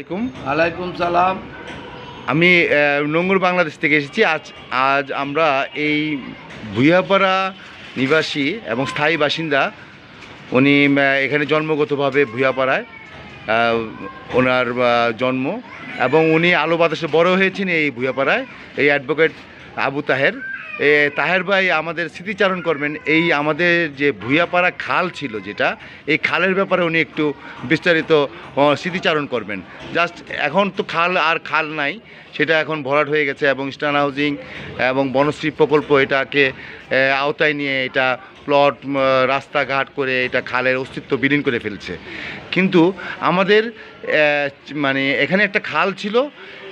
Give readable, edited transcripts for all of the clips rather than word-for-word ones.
ওয়ালাইকুম সালাম। আমি নোঙ্গর বাংলাদেশ থেকে এসেছি। আজ আমরা এই ভুইয়াপাড়া নিবাসী এবং স্থায়ী বাসিন্দা, উনি এখানে জন্মগতভাবে ভুইয়াপাড়ায় ওনার জন্ম, এবং উনি আলো বাতাসে বড় হয়েছেন এই ভুইয়াপাড়ায়। এই অ্যাডভোকেট আবু তাহের তাহের ভাই আমাদের স্মৃতিচারণ করবেন। এই আমাদের যে ভুইয়াপাড়া খাল ছিল, যেটা এই খালের ব্যাপারে উনি একটু বিস্তারিত স্মৃতিচারণ করবেন। জাস্ট এখন তো খাল নাই, সেটা এখন ভরাট হয়ে গেছে, এবং স্টান হাউজিং এবং বনশ্রী প্রকল্প এটাকে আওতায় নিয়ে এটা প্লট রাস্তাঘাট করে এটা খালের অস্তিত্ব বিলীন করে ফেলছে। কিন্তু আমাদের মানে এখানে একটা খাল ছিল,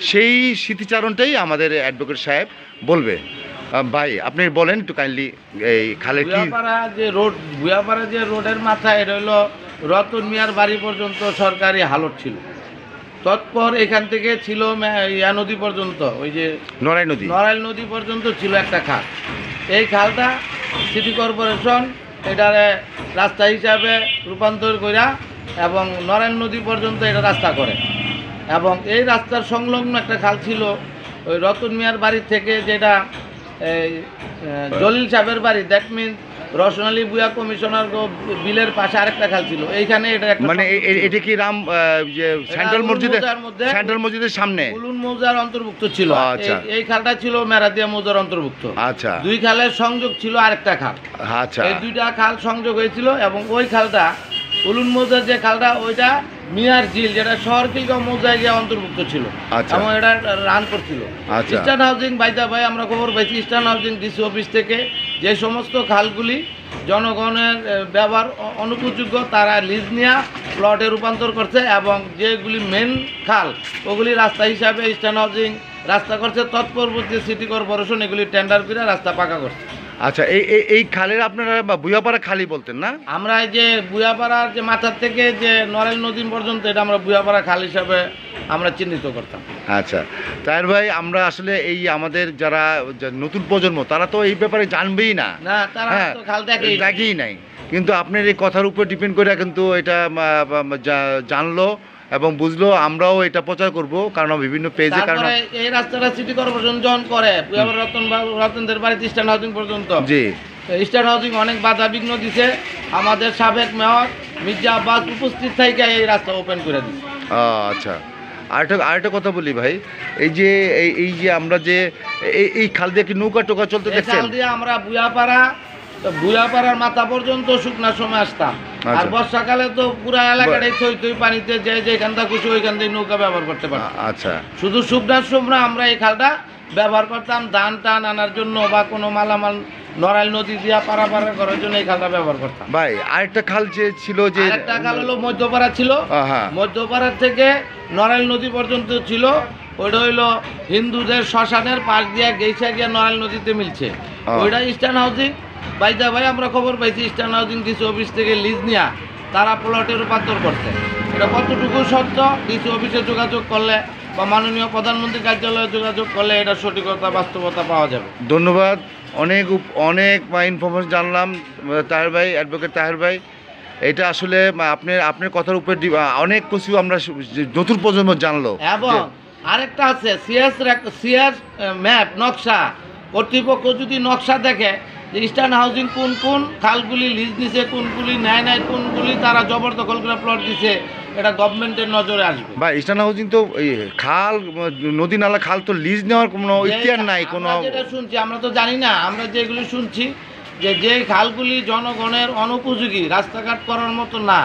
সেই স্মৃতিচারণটাই আমাদের অ্যাডভোকেট সাহেব বলবে। ভাই আপনি বলেন একটু কাইন্ডলি, এই খালের কি ভুইয়াপাড়া যে রোডের মাথায়, এটা হলো রতন মিয়ার বাড়ি পর্যন্ত সরকারি হালট ছিল। তৎপর এখান থেকে ছিল ইয়া নদী পর্যন্ত, ওই যে নড়াইল নদী পর্যন্ত ছিল একটা খাল। এই খালটা সিটি কর্পোরেশন এটারে রাস্তা হিসাবে রূপান্তর করা এবং নড়াইল নদী পর্যন্ত এটা রাস্তা করে। এবং এই রাস্তার সংলগ্ন একটা খাল ছিল ওই রতন মিয়ার বাড়ি থেকে, যেটা এই জলিল সাহেবের বাড়ি, দ্যাট মিনস রসনালী বুয়া কমিশনার বিলের পাশে আরেকটা খাল ছিল। এইখানে এটা মানে এটা কি সেন্ট্রাল মসজিদের সামনে উলুন মৌজার অন্তর্ভুক্ত ছিল। এই খালটা ছিল মেরাদিয়া মৌজার অন্তর্ভুক্ত। আচ্ছা, দুই খালের সংযোগ ছিল আরেকটা খাল। আচ্ছা, এই দুইটা খাল সংযোগ হয়েছিল, এবং ওই খালটা উলুন মৌজার যে খালটা, ওইটা মিয়ার ঝিল, যেটা শহর কিলগাঁও মৌজায় গিয়ে অন্তর্ভুক্ত ছিল, এবং এটা রান করছিল ইস্টার্ন হাউজিং। বাইদা ভাই আমরা খবর পাইছি ইস্টার্ন হাউজিং ডিসি অফিস থেকে যে সমস্ত খালগুলি জনগণের ব্যবহার অনুপযোগ্য, তারা লিজ নিয়ে প্লটে রূপান্তর করছে, এবং যেগুলি মেন খাল ওগুলি রাস্তা হিসাবে ইস্টার্ন হাউজিং রাস্তা করছে। তৎপরবর্তী সিটি কর্পোরেশন এগুলি টেন্ডার করে রাস্তা পাকা করছে। আচ্ছা, এই খালের আপনারা ভুইয়াপাড়া খালি বলতেন না? আমরা এই যে ভুইয়াপাড়ার যে মাথার থেকে যে নড়াইল নদী পর্যন্ত, এটা আমরা ভুইয়াপাড়া খাল হিসাবে আমরা চিহ্নিত করতাম। আচ্ছা তাহের ভাই, আমরা আসলে এই আমাদের যারা নতুন প্রজন্ম, তারা তো এই ব্যাপারে জানবেই না, তারা তো খাল দেখেই নাই। কিন্তু আপনার এই কথার উপর ডিপেন্ড করে কিন্তু এটা জানলো এবং বুঝলো। আমরাও এটা প্রচার করব, কারণ বিভিন্ন পেজে, কারণ এই রাস্তাটা সিটি কর্পোরেশন জন করে রতনদের বাড়িতে ইস্টার্ন হাউজিং পর্যন্ত। জি, ইস্টার্ন হাউজিং অনেক বাধা বিঘ্ন দিছে। আমাদের সাবেক মেয়র মির্জা আব্বাস উপস্থিত থেকে এই রাস্তা ওপেন করে দিচ্ছে। আচ্ছা, আরেকটা কথা বলি ভাই, এই যে আমরা যে এই খাল দিয়ে কি নৌকা টোকা চলতে দেখছেন? খাল দিয়ে আমরা ভুইয়াপাড়ার মাথা পর্যন্ত শুকনার সময় আসতাম, আর বর্ষাকালে তো পুরা এলাকাটাই থই পানিতে, যেখান থেকে খুশি ওইখান থেকে নৌকা ব্যবহার করতে পারতাম। আচ্ছা, শুধু শুকনার সময় আমরা এই খালটা ব্যবহার করতাম ধান টান আনার জন্য, বা কোনো মালামাল নড়াইল নদী দিয়া পারাপার করার জন্য এই খালটা ব্যবহার করতাম। ভাই আরেকটা খাল যে ছিল, যে একটা খাল হলো মধ্যপাড়া ছিল, মধ্যপাড়ার থেকে নড়াইল নদী পর্যন্ত ছিল। ওইটা হইলো হিন্দুদের শ্মশানের পাশ দিয়া গেইসা গিয়া নড়াইল নদীতে মিলছে। ওইটা ইস্টার্ন হাউজিং। বাইদা ভাই আমরা খবর পাইছি ইস্টার্ন হাউজিং ডিসি অফিস থেকে লিজ নিয়ে তারা প্লটে রূপান্তর করছে। এটা কতটুকু সত্য, ডিসি অফিসে যোগাযোগ করলে বা মাননীয় প্রধানমন্ত্রীর কার্যালয়ে যোগাযোগ করলে এটা সঠিকতা বাস্তবতা পাওয়া যাবে। ধন্যবাদ, অনেক ইনফরমেশন জানলাম তাহের ভাই, অ্যাডভোকেট তাহের ভাই। এটা আসলে আপনার কথার উপর অনেক কিছু আমরা নতুন প্রজন্ম জানলো। এবং আরেকটা আছে সিএস ম্যাপ নকশা, কর্তৃপক্ষ যদি নকশা দেখে যে ইস্টার্ন হাউজিং কোন কোন খালগুলি লিজ দিছে, কোনগুলি নেয় নাই, কোনগুলি তারা জবরদখল করে প্লট দিছে, এটা গভর্নমেন্টের নজরে আসবে। বা ইস্টার্ন হাউজিং তো খাল, নদী নালা খাল তো লিজ নেওয়ার কোনো ইতিহাস নাই। যেটা শুনছি, আমরা তো জানি না, আমরা যেগুলি শুনছি যে খালগুলি জনগণের অনুপযোগী, রাস্তাঘাট করার মতো না,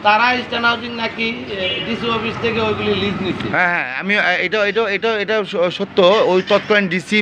তারা ইস্টার্ন হাউজিং নাকি ডিসি অফিস থেকে ওইগুলি লিজ নিচ্ছে। হ্যাঁ, আমি এটা সত্য। ওই তৎকালীন ডিসি